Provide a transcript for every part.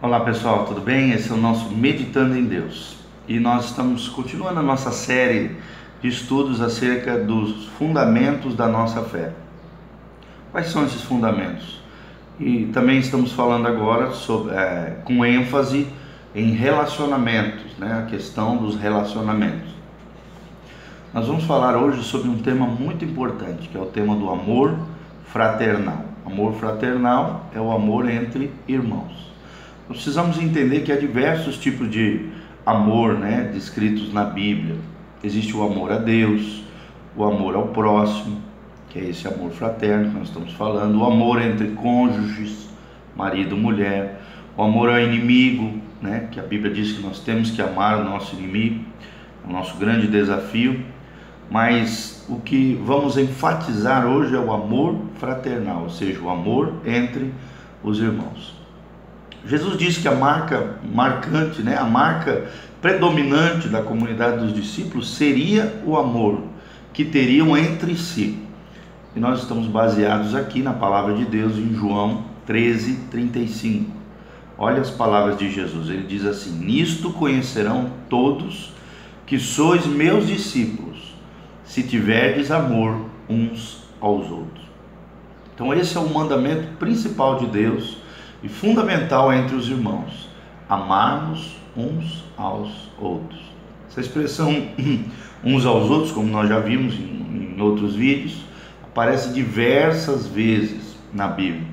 Olá pessoal, tudo bem? Esse é o nosso Meditando em Deus e nós estamos continuando a nossa série de estudos acerca dos fundamentos da nossa fé. Quais são esses fundamentos? E também estamos falando agora sobre, com ênfase em relacionamentos, a questão dos relacionamentos. Nós vamos falar hoje sobre um tema muito importante, que é o tema do amor fraternal. Amor fraternal é o amor entre irmãos. Nós precisamos entender que há diversos tipos de amor, descritos na Bíblia. Existe o amor a Deus, o amor ao próximo, que é esse amor fraterno que nós estamos falando, o amor entre cônjuges, marido e mulher, o amor ao inimigo, que a Bíblia diz que nós temos que amar o nosso inimigo, é o nosso grande desafio. Mas o que vamos enfatizar hoje é o amor fraternal, ou seja, o amor entre os irmãos. Jesus disse que a marca marcante, a marca predominante da comunidade dos discípulos seria o amor que teriam entre si. E nós estamos baseados aqui na palavra de Deus em João 13:35. Olha as palavras de Jesus, ele diz assim: nisto conhecerão todos que sois meus discípulos, se tiverdes amor uns aos outros. Então esse é o mandamento principal de Deus e fundamental entre os irmãos, amarmos uns aos outros. Essa expressão uns aos outros, como nós já vimos em outros vídeos, aparece diversas vezes na Bíblia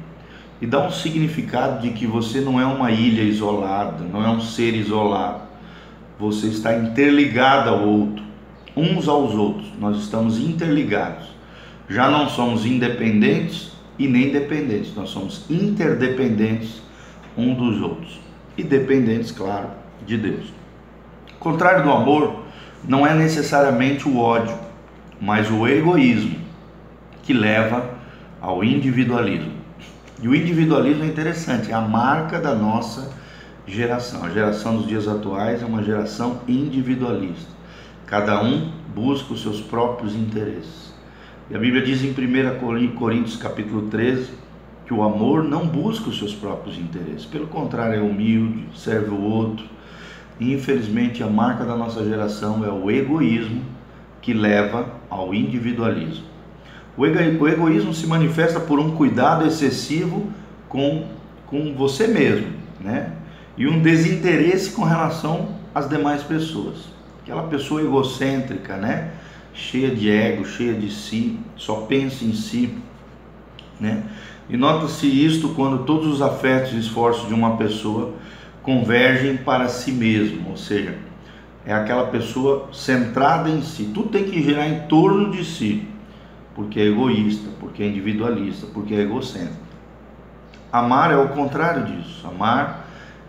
e dá um significado de que você não é uma ilha isolada, não é um ser isolado, você está interligado ao outro, uns aos outros, nós estamos interligados, já não somos independentes e nem dependentes, nós somos interdependentes um dos outros e dependentes, claro, de Deus. O contrário do amor não é necessariamente o ódio, mas o egoísmo, que leva ao individualismo. E o individualismo é interessante, é a marca da nossa geração. A geração dos dias atuais é uma geração individualista. Cada um busca os seus próprios interesses. E a Bíblia diz em 1 Coríntios capítulo 13 que o amor não busca os seus próprios interesses. Pelo contrário, é humilde, serve o outro. E infelizmente a marca da nossa geração é o egoísmo, que leva ao individualismo. O egoísmo se manifesta por um cuidado excessivo com você mesmo, e um desinteresse com relação às demais pessoas. Aquela pessoa egocêntrica, cheia de ego, cheia de si, só pensa em si, E nota-se isto quando todos os afetos e esforços de uma pessoa convergem para si mesmo, ou seja, é aquela pessoa centrada em si, tudo tem que girar em torno de si, porque é egoísta, porque é individualista, porque é egocêntrico. Amar é o contrário disso. Amar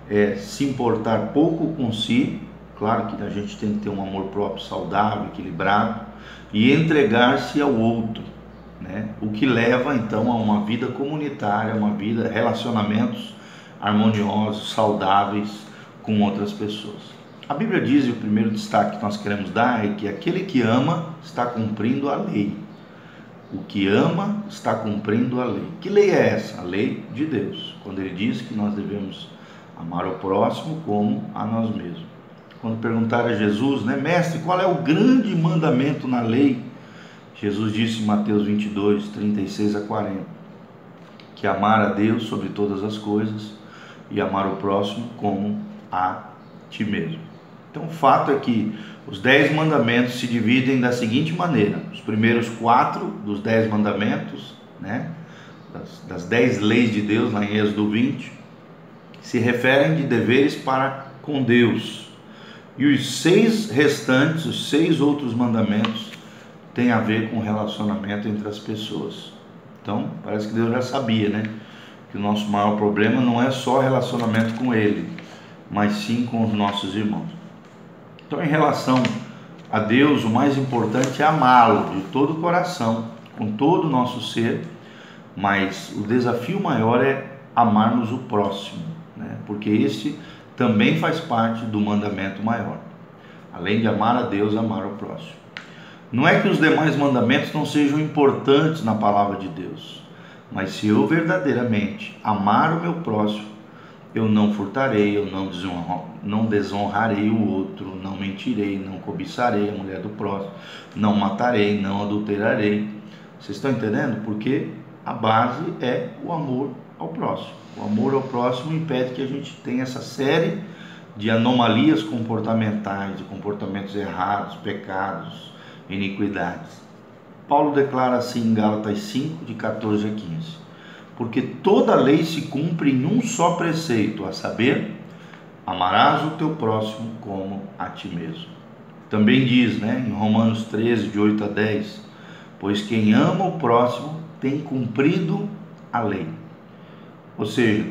é se importar pouco com si. Claro que a gente tem que ter um amor próprio saudável, equilibrado, e entregar-se ao outro, o que leva então a uma vida comunitária, relacionamentos harmoniosos, saudáveis com outras pessoas. A Bíblia diz, e o primeiro destaque que nós queremos dar é que aquele que ama está cumprindo a lei. O que ama está cumprindo a lei. Que lei é essa? A lei de Deus, quando ele diz que nós devemos amar o próximo como a nós mesmos. Quando perguntaram a Jesus, mestre, qual é o grande mandamento na lei? Jesus disse em Mateus 22, 36 a 40, que amar a Deus sobre todas as coisas e amar o próximo como a ti mesmo. Então o fato é que os 10 mandamentos se dividem da seguinte maneira: os primeiros 4 dos 10 mandamentos, das 10 leis de Deus, lá em Êxodo 20, se referem de deveres para com Deus. E os 6 restantes, os 6 outros mandamentos, têm a ver com o relacionamento entre as pessoas. Então, parece que Deus já sabia, que o nosso maior problema não é só relacionamento com Ele, mas sim com os nossos irmãos. Então, em relação a Deus, o mais importante é amá-lo de todo o coração, com todo o nosso ser, mas o desafio maior é amarmos o próximo, porque esse também faz parte do mandamento maior. Além de amar a Deus, amar o próximo. Não é que os demais mandamentos não sejam importantes na palavra de Deus, mas se eu verdadeiramente amar o meu próximo, eu não furtarei, eu não desonrarei o outro, não mentirei, não cobiçarei a mulher do próximo, não matarei, não adulterarei. Vocês estão entendendo? Porque a base é o amor ao próximo. O amor ao próximo impede que a gente tenha essa série de anomalias comportamentais, de comportamentos errados, pecados, iniquidades. Paulo declara assim em Gálatas 5, de 14 a 15. Porque toda a lei se cumpre em um só preceito, a saber, amarás o teu próximo como a ti mesmo. Também diz, em Romanos 13, de 8 a 10, pois quem ama o próximo tem cumprido a lei. Ou seja,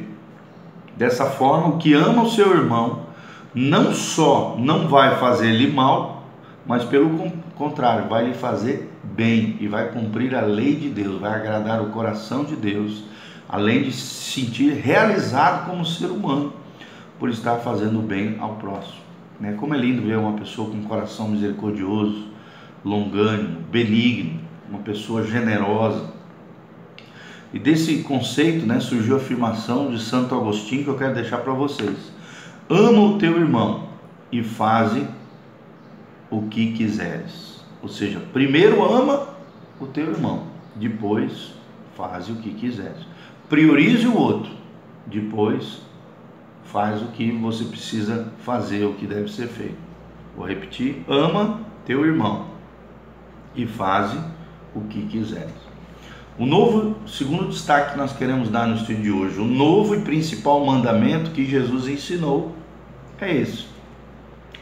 dessa forma, o que ama o seu irmão não só não vai fazer-lhe mal, mas pelo contrário, vai lhe fazer bem e vai cumprir a lei de Deus, vai agradar o coração de Deus, além de se sentir realizado como ser humano por estar fazendo bem ao próximo. Como é lindo ver uma pessoa com um coração misericordioso, longânimo, benigno, uma pessoa generosa. E desse conceito surgiu a afirmação de Santo Agostinho que eu quero deixar para vocês: ama o teu irmão e faze o que quiseres. Ou seja, primeiro ama o teu irmão, depois faze o que quiseres. Priorize o outro, depois faz o que você precisa fazer, o que deve ser feito. Vou repetir: ama teu irmão e faze o que quiseres. O segundo destaque que nós queremos dar no estudo de hoje, o novo e principal mandamento que Jesus ensinou é esse: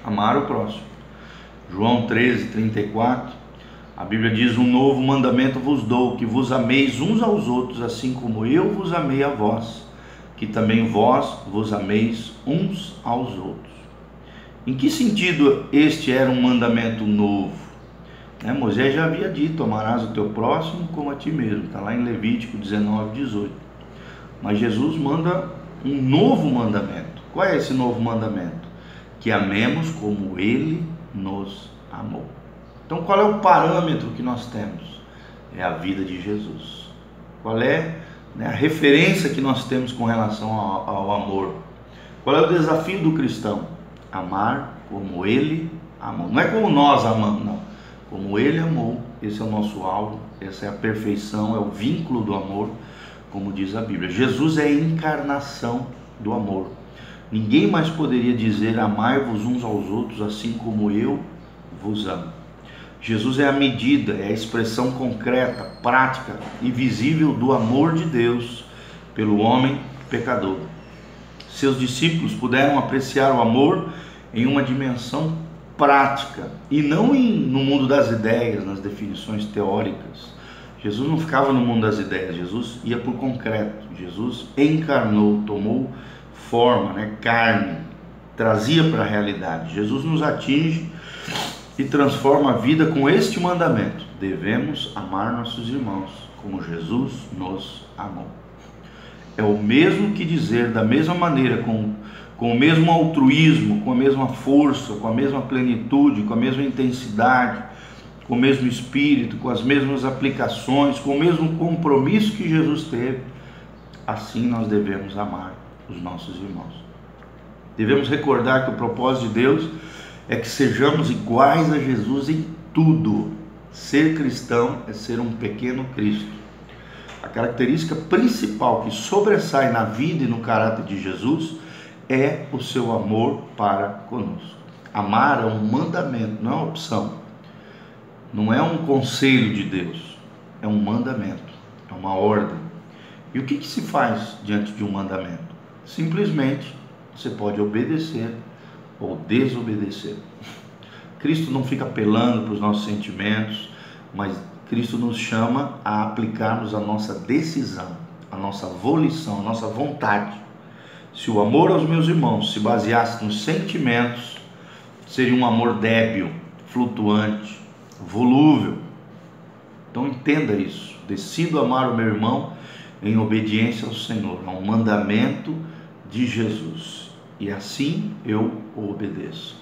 amar o próximo. João 13, 34, a Bíblia diz: um novo mandamento vos dou, que vos ameis uns aos outros, assim como eu vos amei a vós, que também vós vos ameis uns aos outros. Em que sentido este era um mandamento novo? Moisés já havia dito: amarás o teu próximo como a ti mesmo, está lá em Levítico 19, 18. Mas Jesus manda um novo mandamento. Qual é esse novo mandamento? Que amemos como Ele nos amou. Então, qual é o parâmetro que nós temos? É a vida de Jesus. Qual é a referência que nós temos com relação ao amor? Qual é o desafio do cristão? Amar como Ele amou. Não é como nós amamos, não. Como Ele amou, esse é o nosso alvo, essa é a perfeição, é o vínculo do amor, como diz a Bíblia. Jesus é a encarnação do amor. Ninguém mais poderia dizer: amai-vos uns aos outros assim como eu vos amo. Jesus é a medida, é a expressão concreta, prática e visível do amor de Deus pelo homem pecador. Seus discípulos puderam apreciar o amor em uma dimensão prática e não no mundo das ideias, nas definições teóricas. Jesus não ficava no mundo das ideias, Jesus ia por concreto. Jesus encarnou, tomou forma, carne, trazia para a realidade. Jesus nos atinge e transforma a vida com este mandamento: devemos amar nossos irmãos como Jesus nos amou. É o mesmo que dizer, da mesma maneira, com o mesmo altruísmo, com a mesma força, com a mesma plenitude, com a mesma intensidade, com o mesmo espírito, com as mesmas aplicações, com o mesmo compromisso que Jesus teve, assim nós devemos amar os nossos irmãos. Devemos recordar que o propósito de Deus é que sejamos iguais a Jesus em tudo. Ser cristão é ser um pequeno Cristo. A característica principal que sobressai na vida e no caráter de Jesus é o seu amor para conosco. Amar é um mandamento, não é uma opção. Não é um conselho de Deus, é um mandamento, é uma ordem. E o que se faz diante de um mandamento? Simplesmente você pode obedecer ou desobedecer. Cristo não fica apelando para os nossos sentimentos, mas Cristo nos chama a aplicarmos a nossa decisão, a nossa volição, a nossa vontade. Se o amor aos meus irmãos se baseasse nos sentimentos, seria um amor débil, flutuante, volúvel. Então entenda isso: decido amar o meu irmão em obediência ao Senhor, a um mandamento de Jesus, e assim eu o obedeço.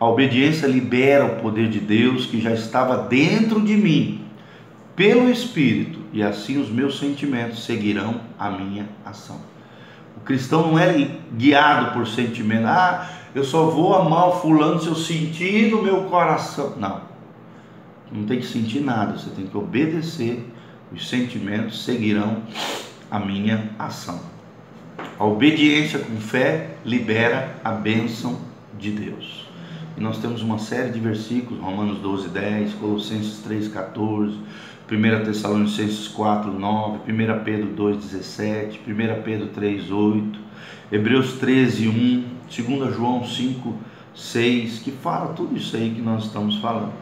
A obediência libera o poder de Deus que já estava dentro de mim pelo Espírito, e assim os meus sentimentos seguirão a minha ação. O cristão não é guiado por sentimento. Ah, eu só vou amar o fulano se eu sentir no meu coração. Não, não tem que sentir nada, você tem que obedecer. Os sentimentos seguirão a minha ação. A obediência com fé libera a bênção de Deus. E nós temos uma série de versículos, Romanos 12:10, Colossenses 3:14, 1 Tessalonicenses 4:9, 1 Pedro 2:17, 1 Pedro 3:8, Hebreus 13:1, 2 João 5:6, que fala tudo isso aí que nós estamos falando.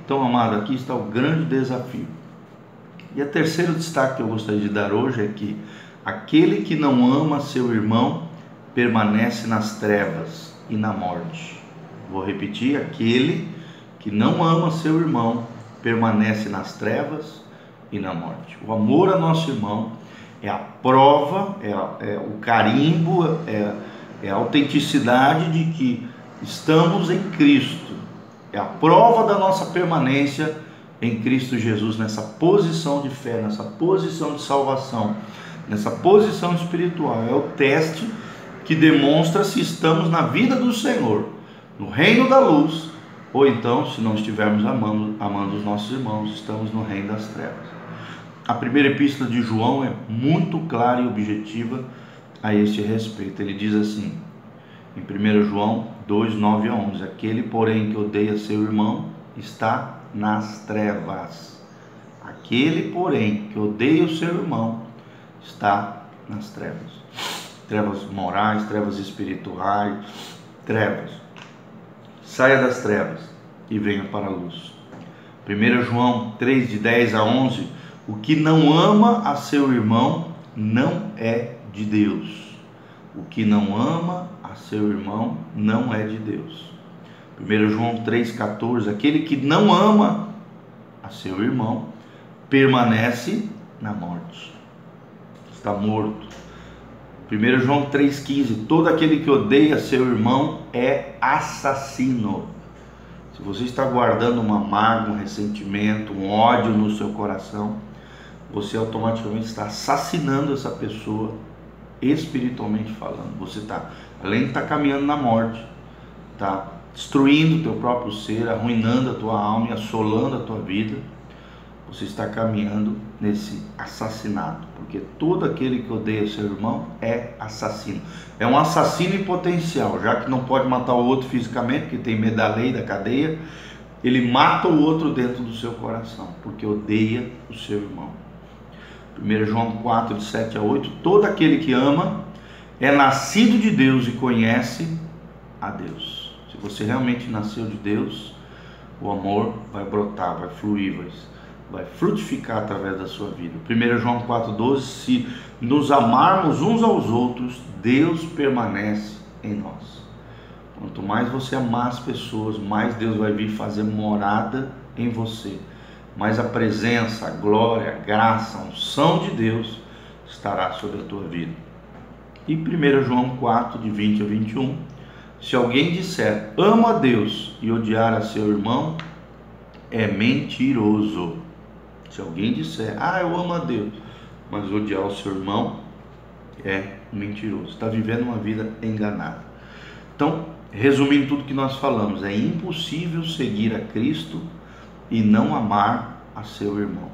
Então, amado, aqui está o grande desafio. E o terceiro destaque que eu gostaria de dar hoje é que aquele que não ama seu irmão permanece nas trevas e na morte. Vou repetir: aquele que não ama seu irmão permanece nas trevas e na morte. O amor a nosso irmão é a prova, é o carimbo, é a autenticidade de que estamos em Cristo. É a prova da nossa permanência em Cristo Jesus, nessa posição de fé, nessa posição de salvação, nessa posição espiritual. É o teste que demonstra se estamos na vida do Senhor, no reino da luz, ou então, se não estivermos amando os nossos irmãos, estamos no reino das trevas. A primeira epístola de João é muito clara e objetiva a este respeito. Ele diz assim, em 1 João 2:9-11, aquele, porém, que odeia seu irmão está nas trevas. Aquele, porém, que odeia o seu irmão está nas trevas. Trevas morais, trevas espirituais, trevas. Saia das trevas e venha para a luz. 1 João 3:10-11, o que não ama a seu irmão não é de Deus. O que não ama a seu irmão não é de Deus. 1 João 3,14, aquele que não ama a seu irmão permanece na morte, está morto. 1 João 3,15, todo aquele que odeia seu irmão é assassino. Se você está guardando uma mágoa, um ressentimento, um ódio no seu coração, você automaticamente está assassinando essa pessoa, espiritualmente falando. Você está, além de estar caminhando na morte, está destruindo o teu próprio ser, arruinando a tua alma e assolando a tua vida. Você está caminhando nesse assassinato, porque todo aquele que odeia seu irmão é assassino. É um assassino em potencial, já que não pode matar o outro fisicamente, porque tem medo da lei, da cadeia, ele mata o outro dentro do seu coração, porque odeia o seu irmão. 1 João 4:7-8, todo aquele que ama é nascido de Deus e conhece a Deus. Se você realmente nasceu de Deus, o amor vai brotar, vai fluir, vai frutificar através da sua vida. 1 João 4:12, se nos amarmos uns aos outros, Deus permanece em nós. Quanto mais você amar as pessoas, mais Deus vai vir fazer morada em você. Mais a presença, a glória, a graça, a unção de Deus estará sobre a tua vida. E 1 João 4:20-21, se alguém disser amo a Deus e odiar a seu irmão, é mentiroso. Se alguém disser, eu amo a Deus, mas odiar o seu irmão, é mentiroso. Está vivendo uma vida enganada. Então, resumindo tudo que nós falamos, é impossível seguir a Cristo e não amar a seu irmão,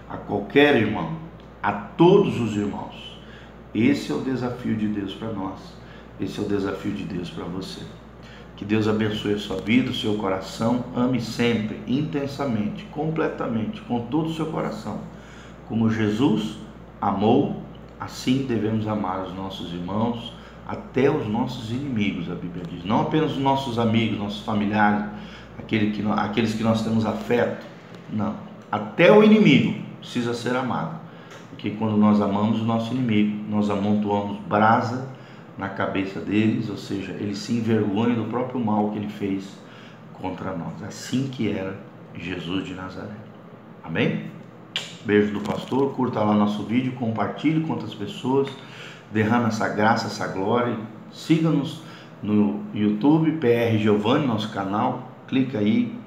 a qualquer irmão, a todos os irmãos. Esse é o desafio de Deus para nós. Esse é o desafio de Deus para você. Que Deus abençoe a sua vida, o seu coração. Ame sempre, intensamente, completamente, com todo o seu coração. Como Jesus amou, assim devemos amar os nossos irmãos, até os nossos inimigos, a Bíblia diz. Não apenas os nossos amigos, nossos familiares, aqueles que nós temos afeto. Não. Até o inimigo precisa ser amado. Porque quando nós amamos o nosso inimigo, nós amontoamos brasa na cabeça deles, ou seja, eles se envergonham do próprio mal que ele fez contra nós. Assim que era Jesus de Nazaré. Amém? Beijo do pastor, curta lá nosso vídeo, compartilhe com outras pessoas, derrama essa graça, essa glória. Siga-nos no YouTube, PR Giovanni, nosso canal, clica aí,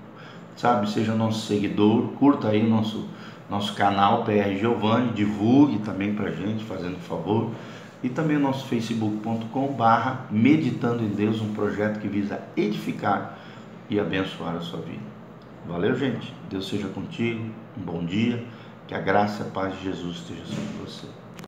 seja nosso seguidor, curta aí nosso canal PR Giovanni, divulgue também pra gente, fazendo favor. e também o nosso facebook.com/meditando em Deus, um projeto que visa edificar e abençoar a sua vida. Valeu, gente. Deus seja contigo. Um bom dia. Que a graça e a paz de Jesus esteja sobre você.